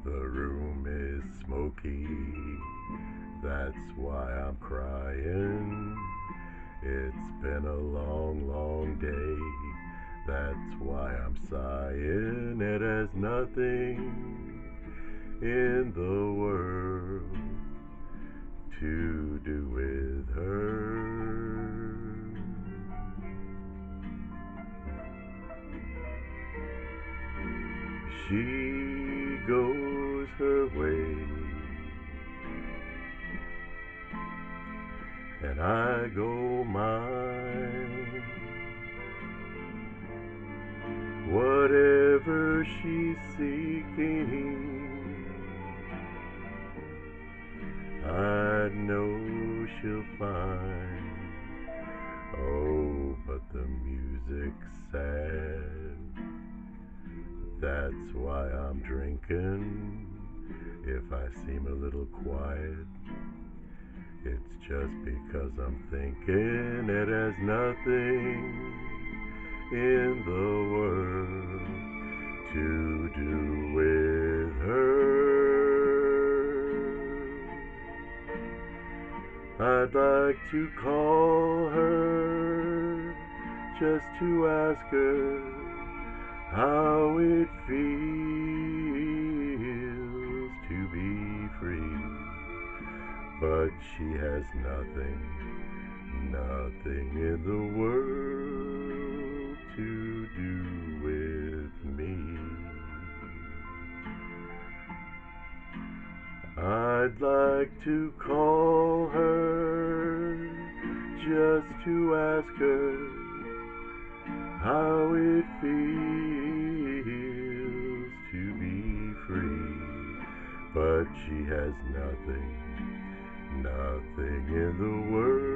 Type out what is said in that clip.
The room is smoky, that's why I'm crying. It's been a long, long day, that's why I'm sighing. It has nothing in the world to do with her. She goes her way, and I go mine. Whatever she's seeking, I know she'll find. Oh, but the music's sad, that's why I'm drinking. If I seem a little quiet, it's just because I'm thinking it has nothing in the world to do with her. I'd like to call her just to ask her how it feels to be free, but she has nothing in the world to do with me. I'd like to call her just to ask her how it feels to be free, but she has nothing in the world